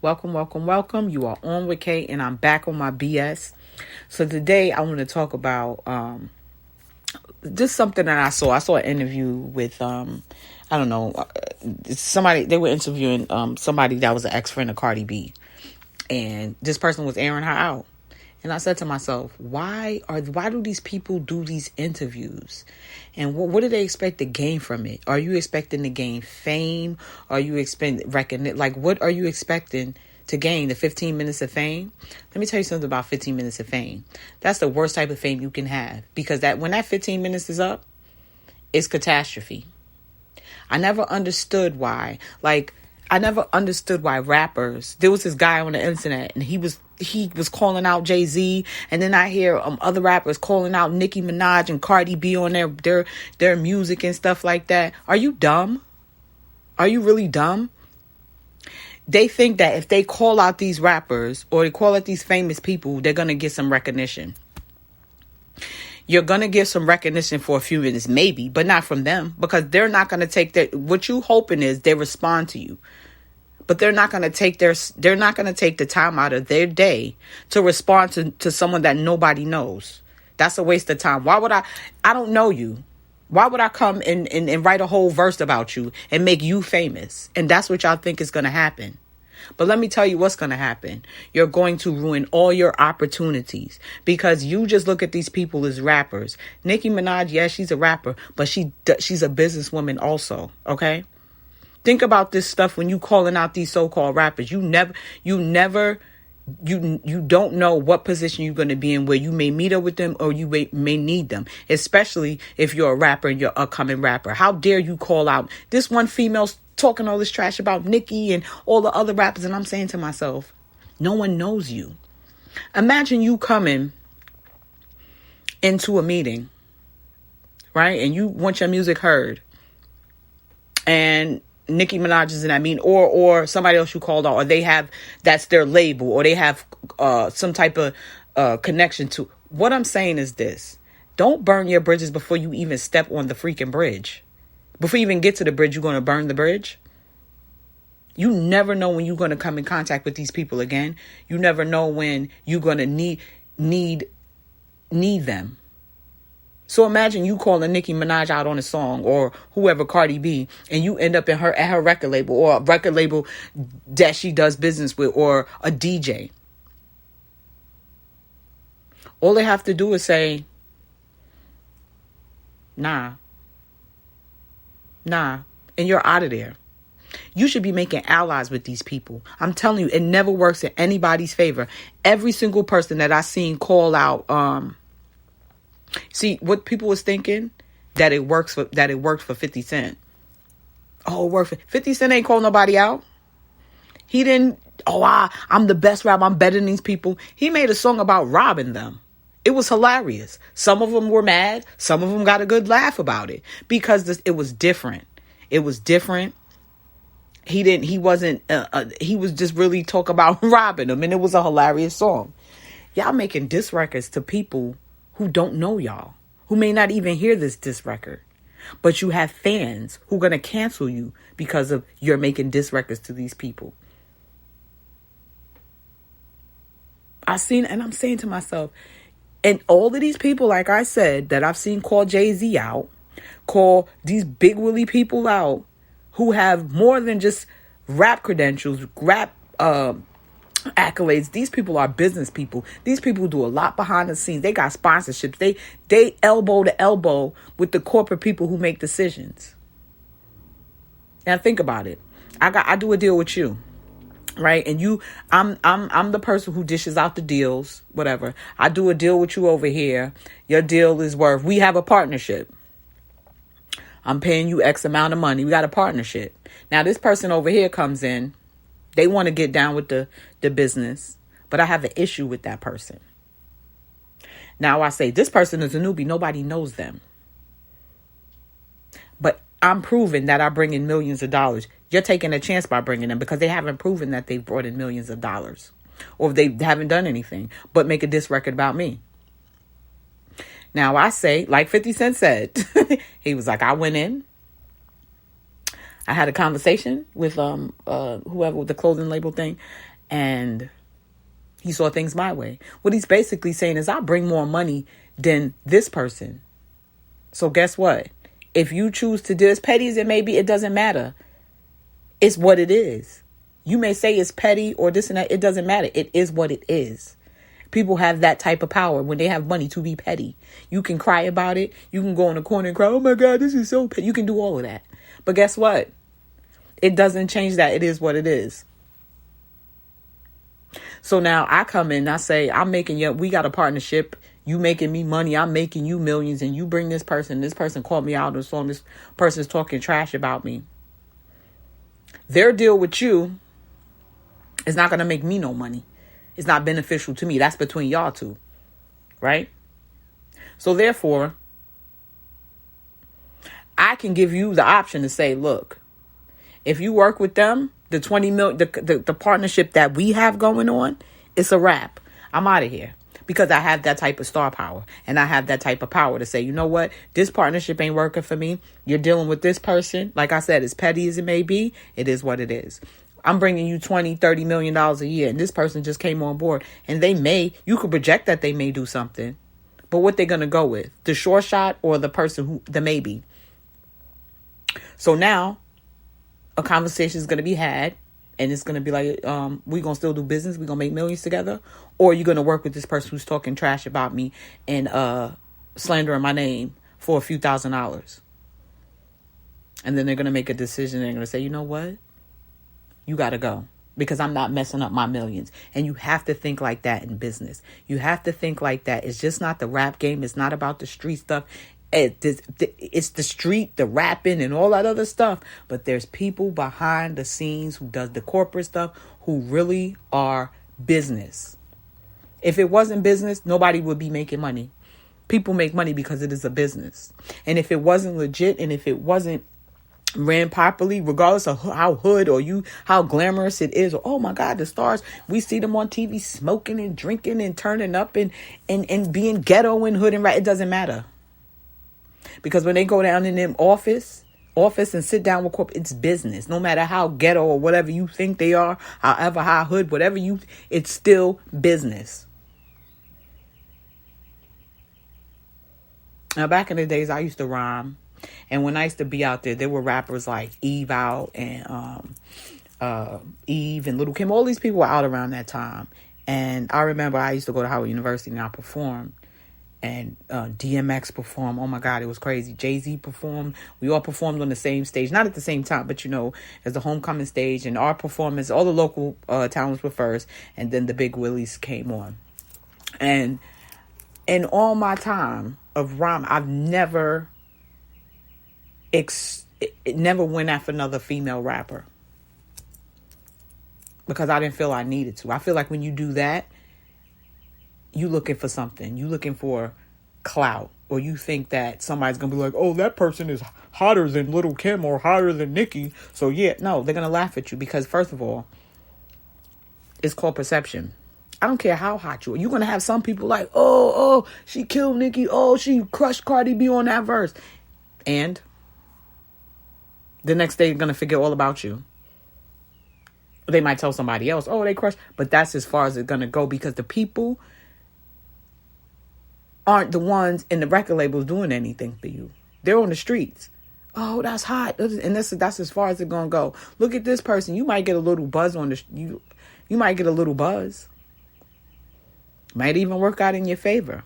Welcome, welcome, welcome. You are on with Kate, and I'm back on my BS. So today I want to talk about just something that I saw. I saw an interview with I don't know, somebody. They were interviewing somebody that was an ex-friend of Cardi B, and this person was airing her out. And I said to myself, why do these people do these interviews? And what do they expect to gain from it? Are you expecting to gain fame? Are you expecting recognition? Like, what are you expecting to gain? The 15 minutes of fame? Let me tell you something about 15 minutes of fame. That's the worst type of fame you can have, because when that 15 minutes is up, it's catastrophe. I never understood why. Rappers, there was this guy on the internet, and he was calling out Jay-Z, and then I hear other rappers calling out Nicki Minaj and Cardi B on their music and stuff like that. Are you dumb? Are you really dumb? They think that if they call out these rappers or they call out these famous people, they're going to get some recognition. You're going to get some recognition for a few minutes, maybe, but not from them, because they're not going to take what you hoping is they respond to you. But they're not going to take the time out of their day to respond to someone that nobody knows. That's a waste of time. Why would I don't know you. Why would I come and write a whole verse about you and make you famous? And that's what y'all think is going to happen. But let me tell you what's going to happen. You're going to ruin all your opportunities, because you just look at these people as rappers. Nicki Minaj, yes, she's a rapper, but she's a businesswoman also, okay? Think about this stuff when you calling out these so-called rappers. You don't know what position you're going to be in, where you may meet up with them or you may need them, especially if you're a rapper and you're an upcoming rapper. How dare you call out this one female talking all this trash about Nicki and all the other rappers? And I'm saying to myself, no one knows you. Imagine you coming into a meeting, right? And you want your music heard, and Nicki Minaj is in that meeting, or somebody else you called out, or that's their label, or they have some type of connection to. What I'm saying is this: don't burn your bridges before you even step on the freaking bridge. Before you even get to the bridge, you're going to burn the bridge. You never know when you're going to come in contact with these people again. You never know when you're going to need them. So imagine you calling Nicki Minaj out on a song, or whoever, Cardi B, and you end up at her record label, or a record label that she does business with, or a DJ. All they have to do is say, nah, and you're out of there. You should be making allies with these people. I'm telling you, it never works in anybody's favor. Every single person that I seen call out, see, what people was thinking, that it worked for 50 Cent. Oh, it worked for 50 Cent. Ain't call nobody out. He didn't. I'm the best rapper. I'm better than these people. He made a song about robbing them. It was hilarious. Some of them were mad. Some of them got a good laugh about it, because it was different. It was different. He was just really talk about robbing them, and it was a hilarious song. Y'all making diss records to people who don't know y'all, who may not even hear this diss record. But you have fans who are going to cancel you because of you're making diss records to these people. I'm saying to myself, and all of these people, like I said, that I've seen call Jay-Z out, call these big willy people out, who have more than just rap credentials, rap accolades. These people are business people. These people do a lot behind the scenes. They got sponsorships. They elbow to elbow with the corporate people who make decisions. Now think about it. I do a deal with you, right? And I'm the person who dishes out the deals, whatever. I do a deal with you over here. Your deal is worth. We have a partnership. I'm paying you X amount of money. We got a partnership. Now this person over here comes in. They want to get down with the business, but I have an issue with that person. Now I say, this person is a newbie. Nobody knows them. But I'm proving that I bring in millions of dollars. You're taking a chance by bringing them, because they haven't proven that they've brought in millions of dollars, or they haven't done anything but make a diss record about me. Now I say, like 50 Cent said, he was like, I went in, I had a conversation with whoever with the clothing label thing, and he saw things my way. What he's basically saying is, I bring more money than this person. So guess what? If you choose to do as petty as it may be, it doesn't matter. It's what it is. You may say it's petty or this and that. It doesn't matter. It is what it is. People have that type of power when they have money to be petty. You can cry about it. You can go in the corner and cry, oh my God, this is so petty. You can do all of that. But guess what? It doesn't change that. It is what it is. So now I come in and I say, I'm making you, we got a partnership. You making me money. I'm making you millions. And you bring this person called me out on the phone. This person's talking trash about me. Their deal with you is not going to make me no money. It's not beneficial to me. That's between y'all two. Right? So therefore, I can give you the option to say, look, if you work with them, the 20 million, the partnership that we have going on, it's a wrap. I'm out of here. Because I have that type of star power. And I have that type of power to say, you know what? This partnership ain't working for me. You're dealing with this person. Like I said, as petty as it may be, it is what it is. I'm bringing you $20-30 million a year. And this person just came on board. And you could project that they may do something. But what they're going to go with? The short shot or the person the maybe? So now a conversation is going to be had. And it's going to be like, we're going to still do business. We're going to make millions together. Or you're going to work with this person who's talking trash about me and slandering my name for a few $1,000s. And then they're going to make a decision. They're going to say, you know what? You got to go. Because I'm not messing up my millions. And you have to think like that in business. You have to think like that. It's just not the rap game. It's not about the street stuff. It's the street, the rapping and all that other stuff. But there's people behind the scenes who does the corporate stuff who really are business. If it wasn't business, nobody would be making money. People make money because it is a business. And if it wasn't legit and if it wasn't ran properly, regardless of how hood or how glamorous it is, or oh my God, the stars, we see them on TV smoking and drinking and turning up and being ghetto and hood and right, it doesn't matter. Because when they go down in them office and sit down with corporate, it's business. No matter how ghetto or whatever you think they are, however high hood, it's still business. Now, back in the days, I used to rhyme. And when I used to be out there were rappers like Eve Out and Eve and Little Kim. All these people were out around that time. And I remember I used to go to Howard University and I performed. And DMX performed. Oh my God, it was crazy. Jay-Z performed. We all performed on the same stage. Not at the same time, but as the homecoming stage. And our performance, all the local talents were first. And then the big Willies came on. And in all my time of rhyme, I've never went after another female rapper. Because I didn't feel I needed to. I feel like when you do that, you looking for something. You looking for clout. Or you think that somebody's going to be like, oh, that person is hotter than Little Kim or hotter than Nicki. So yeah, no, they're going to laugh at you. Because first of all, it's called perception. I don't care how hot you are. You're going to have some people like, oh, she killed Nicki. Oh, she crushed Cardi B on that verse. And the next day, they're going to forget all about you. They might tell somebody else, oh, they crushed. But that's as far as it's going to go. Because the people aren't the ones in the record labels doing anything for you. They're on the streets. Oh, that's hot. And that's as far as it's going to go. Look at this person. You might get a little buzz on you might get a little buzz. Might even work out in your favor.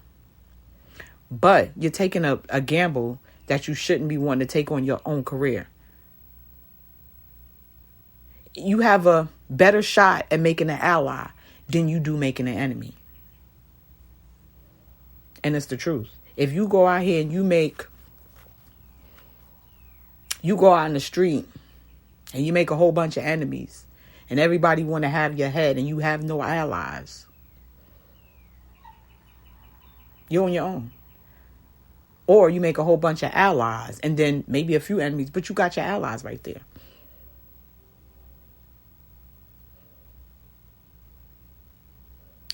But you're taking a gamble that you shouldn't be wanting to take on your own career. You have a better shot at making an ally than you do making an enemy. And it's the truth. If you go out here and you go out in the street and you make a whole bunch of enemies and everybody want to have your head and you have no allies, you're on your own. Or you make a whole bunch of allies and then maybe a few enemies, but you got your allies right there.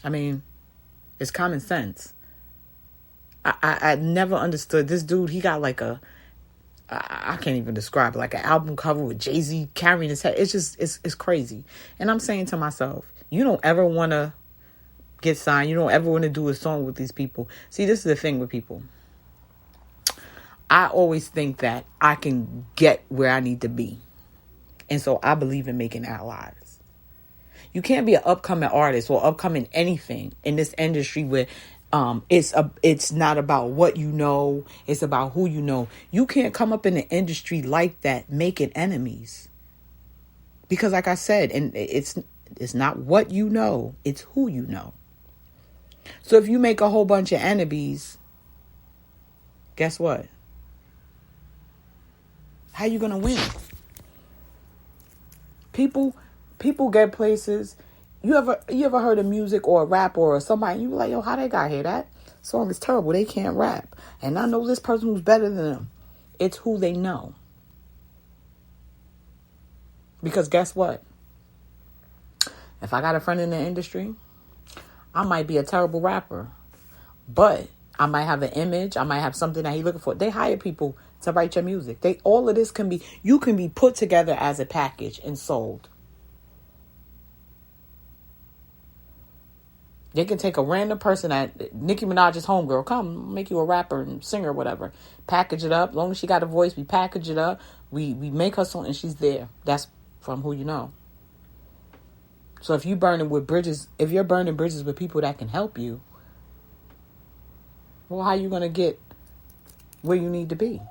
I mean, it's common sense. I never understood this dude. He got like a I can't even describe it. Like an album cover with Jay-Z carrying his head. It's just, it's crazy. And I'm saying to myself, you don't ever want to get signed. You don't ever want to do a song with these people. See, this is the thing with people. I always think that I can get where I need to be. And so I believe in making allies. You can't be an upcoming artist or upcoming anything in this industry where it's not about what you know. It's about who you know. You can't come up in an industry like that making enemies. Because like I said, and it's not what you know. It's who you know. So if you make a whole bunch of enemies, guess what? How you going to win? People get places. You ever heard of music or a rap or somebody, and you be like, yo, how they got here? That song is terrible. They can't rap. And I know this person who's better than them. It's who they know. Because guess what? If I got a friend in the industry, I might be a terrible rapper. But I might have an image. I might have something that he's looking for. They hire people to write your music. All of this you can be put together as a package and sold. They can take a random person at Nicki Minaj's homegirl, come make you a rapper and singer, whatever. Package it up. As long as she got a voice, we package it up. We make her song and she's there. That's from who you know. So if you're burning bridges with people that can help you, well, how are you going to get where you need to be?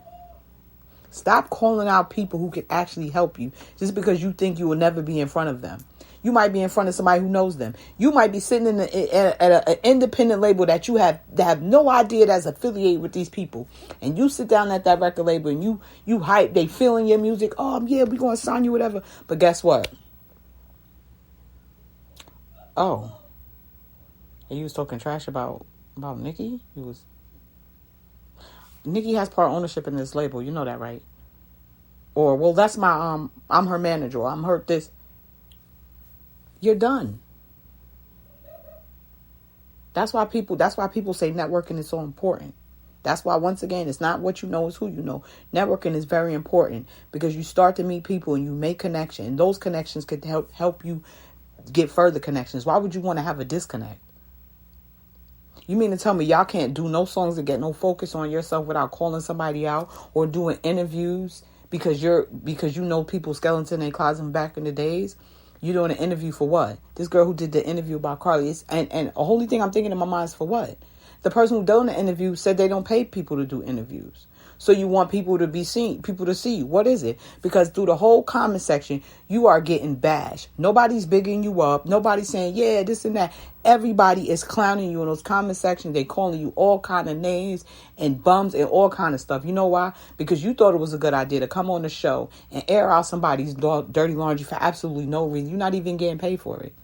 Stop calling out people who can actually help you just because you think you will never be in front of them. You might be in front of somebody who knows them. You might be sitting at an independent label that have no idea that's affiliated with these people. And you sit down at that record label and you hype, they feeling your music. Oh, yeah, we're going to sign you, whatever. But guess what? Oh. And you was talking trash about Nicki? Nicki has part ownership in this label. You know that, right? Or, well, that's my, I'm her manager. I'm her this. You're done. That's why people say networking is so important. That's why, once again, it's not what you know, it's who you know. Networking is very important because you start to meet people and you make connections. And those connections could help you get further connections. Why would you want to have a disconnect? You mean to tell me y'all can't do no songs and get no focus on yourself without calling somebody out or doing interviews because you know people's skeleton in their closet back in the days? You're doing an interview for what? This girl who did the interview about Carly, and the only thing I'm thinking in my mind is for what? The person who done the interview said they don't pay people to do interviews. So you want people to be seen, people to see. What is it? Because through the whole comment section, you are getting bashed. Nobody's bigging you up. Nobody's saying, yeah, this and that. Everybody is clowning you in those comment sections. They calling you all kind of names and bums and all kind of stuff. You know why? Because you thought it was a good idea to come on the show and air out somebody's dirty laundry for absolutely no reason. You're not even getting paid for it.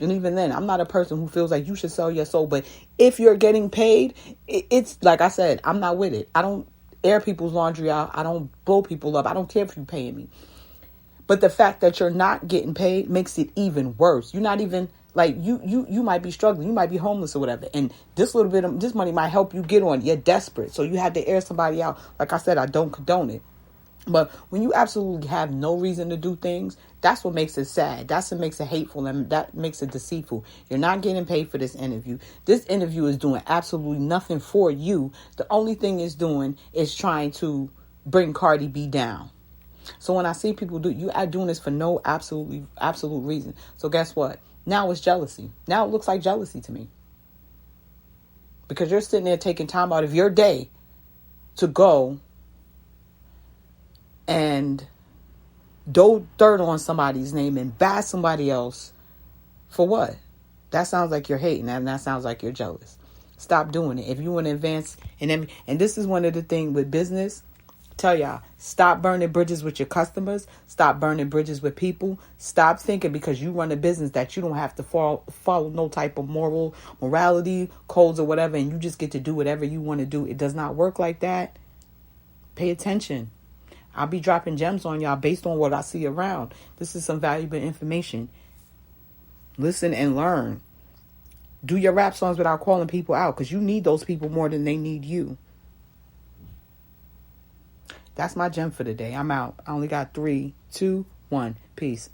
And even then, I'm not a person who feels like you should sell your soul. But if you're getting paid, it's like I said, I'm not with it. I don't air people's laundry out. I don't blow people up. I don't care if you're paying me. But the fact that you're not getting paid makes it even worse. You're not even like you might be struggling. You might be homeless or whatever. And this little bit of this money might help you get on. You're desperate. So you had to air somebody out. Like I said, I don't condone it. But when you absolutely have no reason to do things, that's what makes it sad. That's what makes it hateful and that makes it deceitful. You're not getting paid for this interview. This interview is doing absolutely nothing for you. The only thing it's doing is trying to bring Cardi B down. So when I see people you are doing this for no absolute reason. So guess what? Now it's jealousy. Now it looks like jealousy to me. Because you're sitting there taking time out of your day to go and do dirt on somebody's name and bash somebody else for what? That sounds like you're hating and that sounds like you're jealous. Stop doing it. If you want to advance and this is one of the things with business, tell y'all, stop burning bridges with your customers. Stop burning bridges with people. Stop thinking because you run a business that you don't have to follow no type of morality, codes or whatever, and you just get to do whatever you want to do. It does not work like that. Pay attention. I'll be dropping gems on y'all based on what I see around. This is some valuable information. Listen and learn. Do your rap songs without calling people out because you need those people more than they need you. That's my gem for the day. I'm out. I only got 3, 2, 1. Peace.